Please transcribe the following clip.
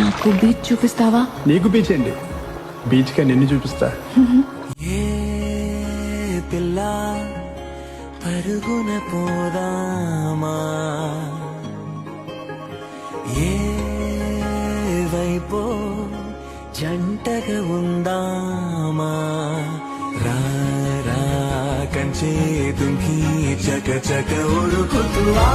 నాకు బీచ్ చూపిస్తావా? నీకు బీచ్ అండి, బీచ్ గా నిన్ను చూపిస్తా. ఏ పిల్ల పరుగున పోదామా, ఏ వైపో జంటగా ఉందామా, రా రా కంచే తుంకి చక చక ఉరుకుతువా.